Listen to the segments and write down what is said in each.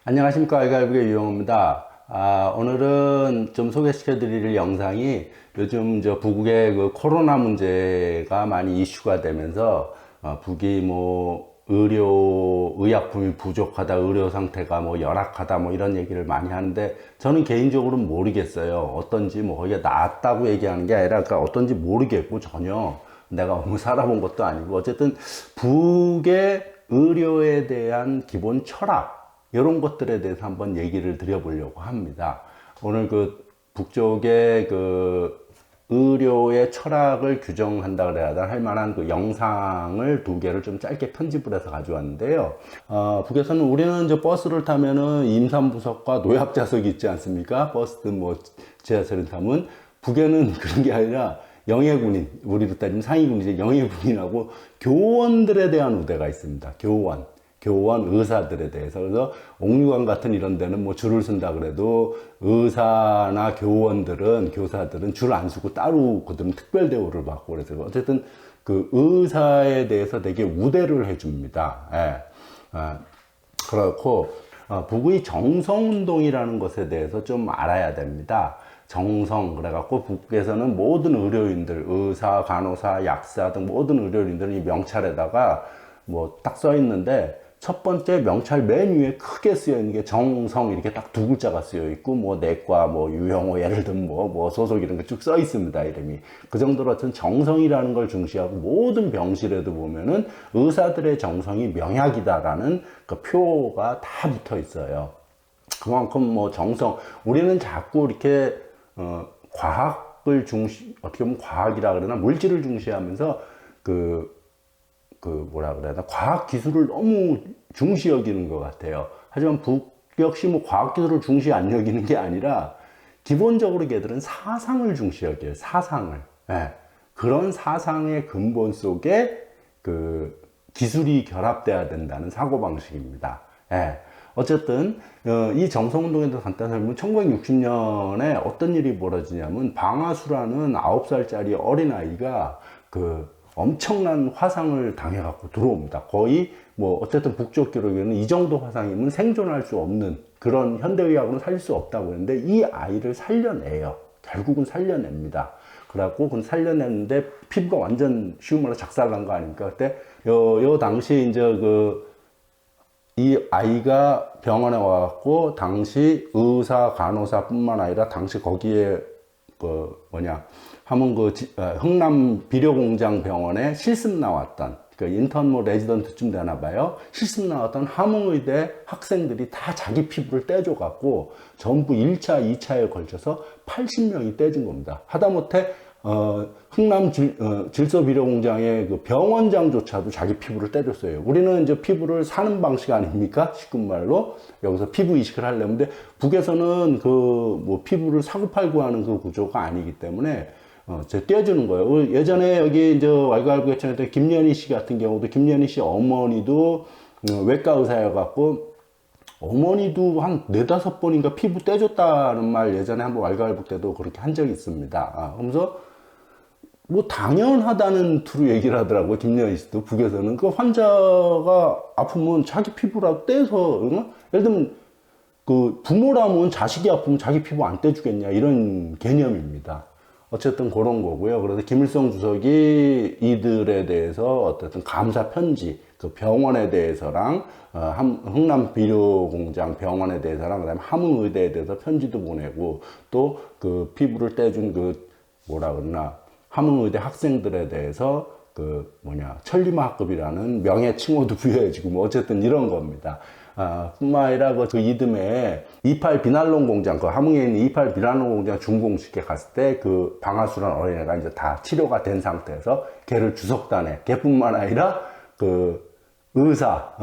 안녕하십니까. 알갈국의 유영호입니다. 오늘은 좀 소개시켜 드릴 영상이 요즘 북국의 그 코로나 문제가 많이 이슈가 되면서 북이 의약품이 부족하다, 의료 상태가 열악하다, 이런 얘기를 많이 하는데 저는 개인적으로는 모르겠어요. 어떤지 거기가 나았다고 얘기하는 게 아니라 그러니까 어떤지 모르겠고 전혀 내가 살아본 것도 아니고 어쨌든 북의 의료에 대한 기본 철학 이런 것들에 대해서 한번 얘기를 드려보려고 합니다. 오늘 북쪽의 의료의 철학을 규정한다 그래야 하나 할 만한 영상을 두 개를 좀 짧게 편집을 해서 가져왔는데요. 북에서는 우리는 이제 버스를 타면은 임산부석과 노약자석이 있지 않습니까? 버스든 지하철을 타면 북에는 그런 게 아니라 영예군인, 우리로 따지면 상위군이죠. 영예군인하고 교원들에 대한 우대가 있습니다. 교원 의사들에 대해서. 그래서 옥류관 같은 이런 데는 줄을 쓴다 그래도 의사나 교사들은 줄 안 서고 따로 그들은 특별 대우를 받고 그래서 어쨌든 그 의사에 대해서 되게 우대를 해줍니다. 예. 그렇고 북의 정성운동이라는 것에 대해서 좀 알아야 됩니다. 그래갖고 북에서는 모든 의료인들, 의사, 간호사, 약사 등 모든 의료인들은 이 명찰에다가 딱 써 있는데 첫 번째 명찰 맨 위에 크게 쓰여 있는 게 정성 이렇게 딱 두 글자가 쓰여 있고 내과 유형호 예를 들면 소속 이런 게 쭉 써 있습니다. 이름이 그 정도로 어떤 정성이라는 걸 중시하고 모든 병실에도 보면은 의사들의 정성이 명약이다라는 그 표가 다 붙어 있어요. 그만큼 정성 우리는 자꾸 이렇게 과학을 어떻게 보면 과학이라 그러나 물질을 중시하면서 뭐라 그래야 되나 과학 기술을 너무 중시 여기는 것 같아요. 하지만 북 역시 과학 기술을 중시 안 여기는 게 아니라 기본적으로 걔들은 사상을 중시 여겨요. 사상을. 예. 그런 사상의 근본 속에 기술이 결합돼야 된다는 사고방식입니다. 예. 어쨌든 이 정성운동에 대해서 간단히 설명은 1960년에 어떤 일이 벌어지냐면 방아수라는 9살짜리 어린아이가 엄청난 화상을 당해갖고 들어옵니다. 거의 어쨌든 북쪽 기록에는 이 정도 화상이면 생존할 수 없는 그런 현대의학으로는 살릴 수 없다고 했는데 이 아이를 살려내요. 결국은 살려냅니다. 그래갖고 살려냈는데 피부가 완전 쉬운 말로 작살난 거 아닙니까? 그때 요 당시 이제 이 아이가 병원에 와갖고 당시 의사, 간호사뿐만 아니라 당시 거기에 하면 흥남 비료공장 병원에 실습 나왔던 인턴 레지던트쯤 되나 봐요. 실습 나왔던 함흥의대 학생들이 다 자기 피부를 떼줘 갖고 전부 1차, 2차에 걸쳐서 80명이 떼진 겁니다. 하다못해 흥남 질소비료공장의 병원장조차도 자기 피부를 떼줬어요. 우리는 이제 피부를 사는 방식 아닙니까? 쉬운 말로 여기서 피부 이식을 하려면 근데 북에서는 피부를 사고 팔고 하는 그 구조가 아니기 때문에 떼주는 거예요. 예전에 여기 이제 왈가왈부개천에 김연희 씨 같은 경우도 김연희 씨 어머니도 외과 의사여갖고 어머니도 한 4-5번인가 피부 떼줬다는 말 예전에 한번 왈가왈부 때도 그렇게 한 적이 있습니다. 그러면서 당연하다는 투로 얘기를 하더라고요. 김연희 씨도 북에서는 환자가 아프면 자기 피부라도 떼서 예를 들면 부모라면 자식이 아프면 자기 피부 안 떼주겠냐 이런 개념입니다. 어쨌든 그런 거고요. 그래서 김일성 주석이 이들에 대해서 어쨌든 감사 편지, 병원에 대해서랑, 흥남 비료공장 병원에 대해서랑, 그 다음에 함흥의대에 대해서 편지도 보내고, 또 피부를 떼준 뭐라 그러나, 함흥의대 학생들에 대해서 천리마학급이라는 명예 칭호도 부여해주고, 어쨌든 이런 겁니다. 뿐만 아니라 이듬해 28 비난론 공장, 함흥에 있는 28 비난론 공장 준공식에 갔을 때 방아수란 어린애가 이제 다 치료가 된 상태에서 걔를 주석단에, 걔뿐만 아니라 의사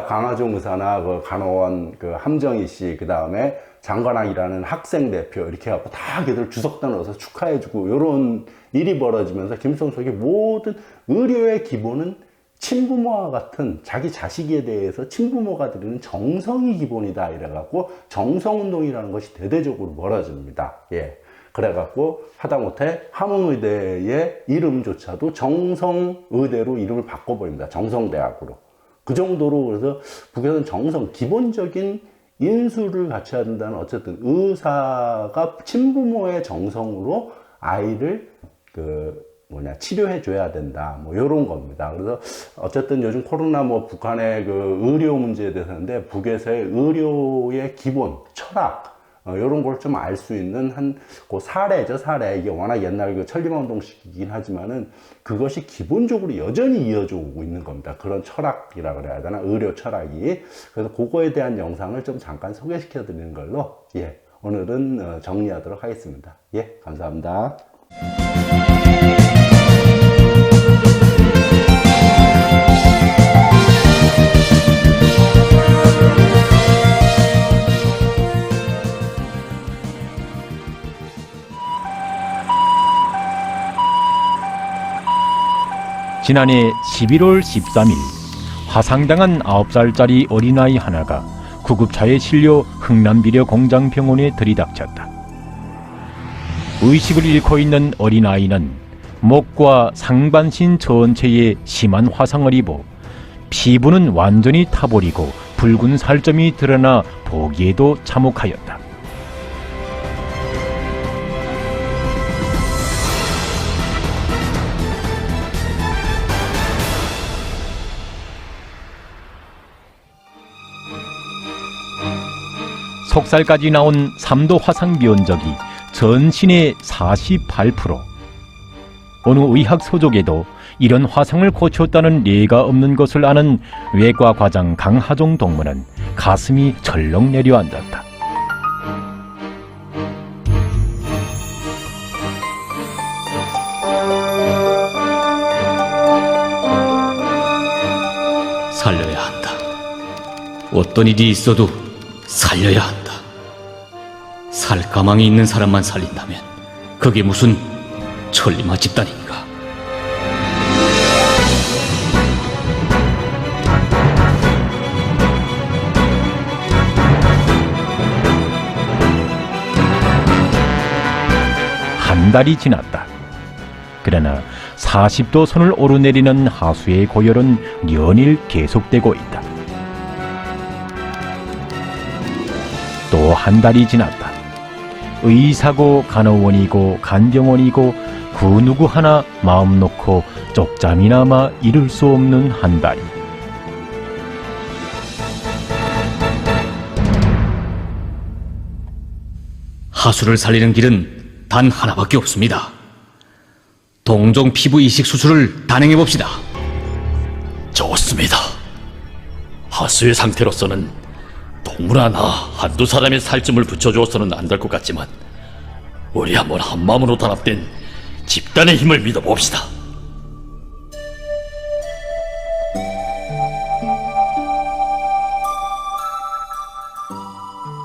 강하종 의사나 간호원 함정희 씨, 그 다음에 장관학이라는 학생 대표 이렇게 해갖고 다 걔들 주석단에 와서 축하해주고 이런 일이 벌어지면서 김일성 주석이 모든 의료의 기본은 친부모와 같은 자기 자식에 대해서 친부모가 드리는 정성이 기본이다 이래갖고 정성운동이라는 것이 대대적으로 벌어집니다. 예. 그래갖고 하다못해 함흥의대의 이름조차도 정성의대로 이름을 바꿔버립니다. 정성대학으로. 그 정도로. 그래서 북에서는 정성, 기본적인 인수를 갖춰야 된다는, 어쨌든 의사가 친부모의 정성으로 아이를 치료해 줘야 된다, 뭐 요런 겁니다. 그래서 어쨌든 요즘 코로나, 뭐 북한의 그 의료 문제에 대해서인데, 북에서의 의료의 기본 철학, 요런 걸 좀 알 수 있는 그 사례죠, 사례. 이게 워낙 옛날 그 천리만 운동식이긴 하지만은 그것이 기본적으로 여전히 이어져 오고 있는 겁니다. 그런 철학이라 그래야 되나, 의료 철학이. 그래서 그거에 대한 영상을 좀 잠깐 소개시켜 드리는 걸로, 오늘은 정리하도록 하겠습니다. 감사합니다. 지난해 11월 13일 화상당한 9살짜리 어린아이 하나가 구급차에 실려 흥남비료 공장병원에 들이닥쳤다. 의식을 잃고 있는 어린아이는 목과 상반신 전체에 심한 화상을 입어 피부는 완전히 타버리고 붉은 살점이 드러나 보기에도 참혹하였다. 속살까지 나온 3도 화상 면적이 전신의 48%. 어느 의학 서적에도 이런 화상을 고쳤다는 예가 없는 것을 아는 외과 과장 강하종 동무는 가슴이 철렁 내려앉았다. 살려야 한다. 어떤 일이 있어도 살려야 한다. 살 가망이 있는 사람만 살린다면 그게 무슨 천리마 집단인가. 한 달이 지났다. 그러나 40도 선을 오르내리는 하수의 고열은 연일 계속되고 있다. 또 한 달이 지났다. 의사고 간호원이고 간병원이고 그 누구 하나 마음 놓고 쪽잠이나마 이룰 수 없는 한 달이. 하수를 살리는 길은 단 하나밖에 없습니다. 동종 피부 이식 수술을 단행해 봅시다. 좋습니다. 하수의 상태로서는 동물 하나 한두 사람의 살점을 붙여주어서는 안 될 것 같지만 우리 한번 한마음으로 단합된 집단의 힘을 믿어봅시다.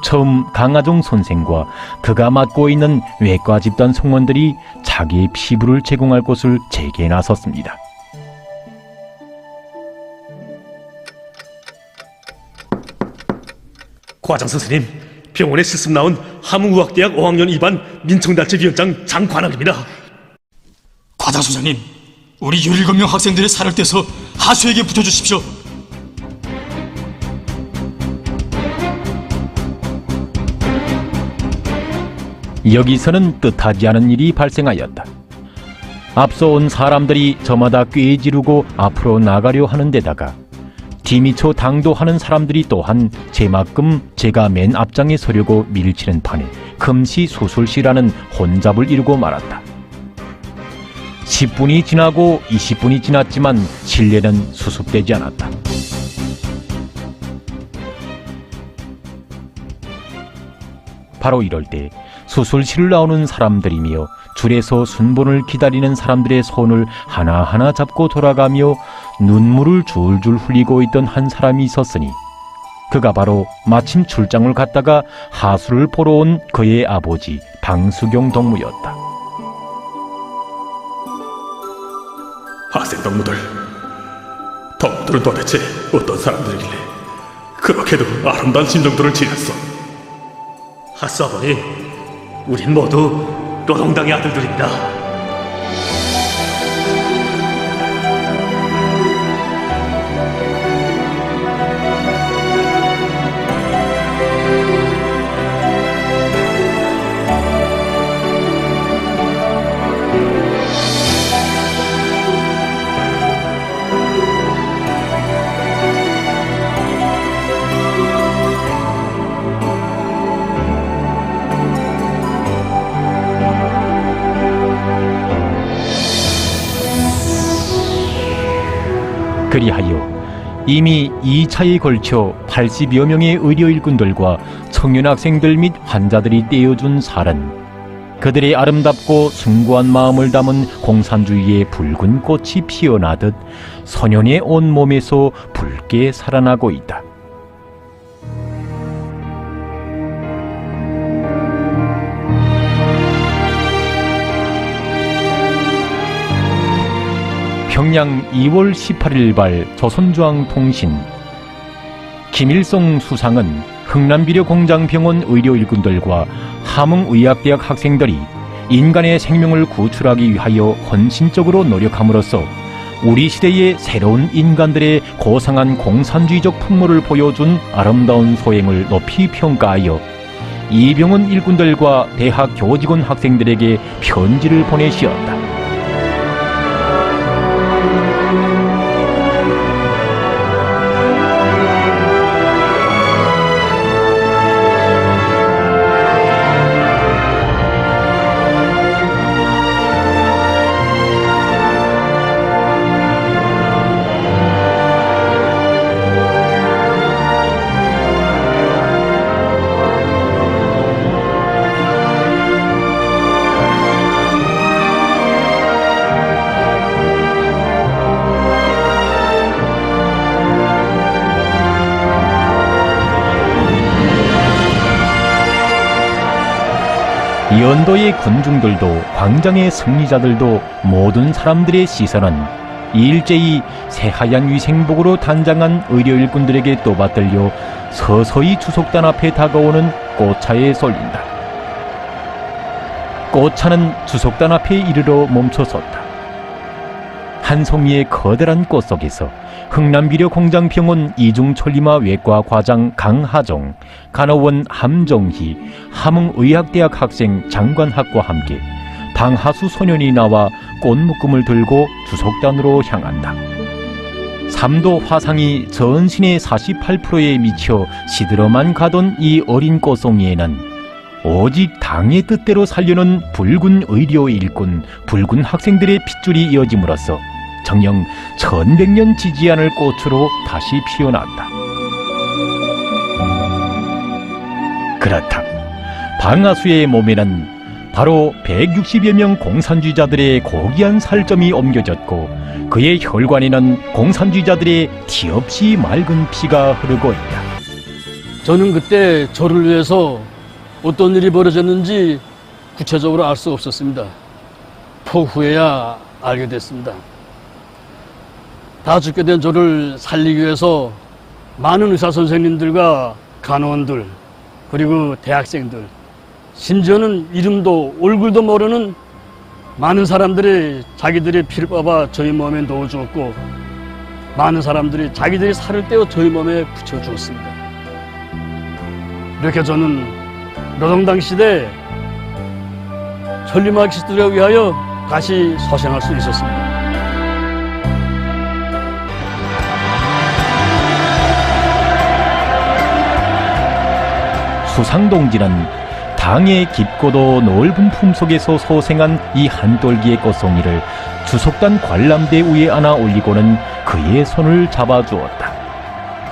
처음 강하종 선생과 그가 맡고 있는 외과 집단 성원들이 자기의 피부를 제공할 곳을 재개해 나섰습니다. 과장 선생님, 병원에 실습 나온 함흥의학대학 5학년 2반 민청단체 위원장 장관학입니다. 과장 선생님, 우리 17명 학생들의 살을 떼서 하수에게 붙여주십시오. 여기서는 뜻하지 않은 일이 발생하였다. 앞서 온 사람들이 저마다 꾀지르고 앞으로 나가려 하는 데다가 디미초 당도하는 사람들이 또한 제만큼 제가 맨 앞장에 서려고 밀치는 판에 금시 수술시라는 혼잡을 이루고 말았다. 10분이 지나고 20분이 지났지만 실내는 수습되지 않았다. 바로 이럴 때 수술실을 나오는 사람들이며 줄에서 순번을 기다리는 사람들의 손을 하나하나 잡고 돌아가며 눈물을 줄줄 흘리고 있던 한 사람이 있었으니 그가 바로 마침 출장을 갔다가 하수를 보러 온 그의 아버지 방수경 동무였다. 학생 동무들은 도대체 어떤 사람들이길래 그렇게도 아름다운 심정들을 지녔어? 하수 아버님, 우린 모두 노동당의 아들들입니다. 그리하여 이미 2차에 걸쳐 80여 명의 의료 일꾼들과 청년 학생들 및 환자들이 떼어준 살은 그들의 아름답고 숭고한 마음을 담은 공산주의의 붉은 꽃이 피어나듯 소년의 온몸에서 붉게 살아나고 있다. 평양 2월 18일 발 조선중앙통신. 김일성 수상은 흥남비료공장병원 의료일꾼들과 함흥의학대학 학생들이 인간의 생명을 구출하기 위하여 헌신적으로 노력함으로써 우리 시대의 새로운 인간들의 고상한 공산주의적 풍모를 보여준 아름다운 소행을 높이 평가하여 이 병원 일꾼들과 대학 교직원 학생들에게 편지를 보내시었다. 연도의 군중들도 광장의 승리자들도 모든 사람들의 시선은 일제히 새하얀 위생복으로 단장한 의료일꾼들에게 또받들려 서서히 주석단 앞에 다가오는 꽃차에 쏠린다. 꽃차는 주석단 앞에 이르러 멈춰섰다. 한 송이의 커다란 꽃 속에서 흥남비료공장병원 이중천리마 외과 과장 강하종, 간호원 함정희, 함흥의학대학 학생 장관학과 함께 방하수 소년이 나와 꽃묶음을 들고 주석단으로 향한다. 3도 화상이 전신의 48%에 미쳐 시들어만 가던 이 어린 꽃송이에는 오직 당의 뜻대로 살려는 붉은 의료 일꾼, 붉은 학생들의 핏줄이 이어짐으로써 정녕 1100년 지지 않을 꽃으로 다시 피어났다. 그렇다. 방아수의 몸에는 바로 160여 명 공산주의자들의 고귀한 살점이 옮겨졌고 그의 혈관에는 공산주의자들의 티 없이 맑은 피가 흐르고 있다. 저는 그때 저를 위해서 어떤 일이 벌어졌는지 구체적으로 알 수 없었습니다. 포후에야 알게 됐습니다. 다 죽게 된 저를 살리기 위해서 많은 의사 선생님들과 간호원들 그리고 대학생들 심지어는 이름도 얼굴도 모르는 많은 사람들이 자기들의 피를 뽑아 저희 몸에 넣어주었고 많은 사람들이 자기들이 살을 떼어 저희 몸에 붙여주었습니다. 이렇게 저는 노동당 시대에 천리마키스트를 위하여 다시 소생할 수 있었습니다. 수상동지는 당의 깊고도 넓은 품속에서 소생한 이 한돌기의 꽃송이를 주석단 관람대 위에 안아 올리고는 그의 손을 잡아주었다.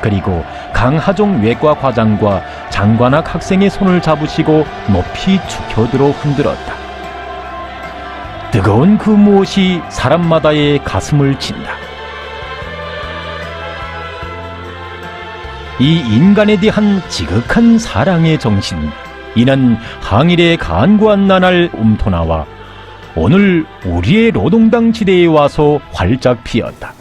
그리고 강하종 외과 과장과 장관학 학생의 손을 잡으시고 높이 축혀들어 흔들었다. 뜨거운 그 무엇이 사람마다의 가슴을 친다. 이 인간에 대한 지극한 사랑의 정신, 이는 항일의 간구한 나날 움토나와 오늘 우리의 노동당 지대에 와서 활짝 피었다.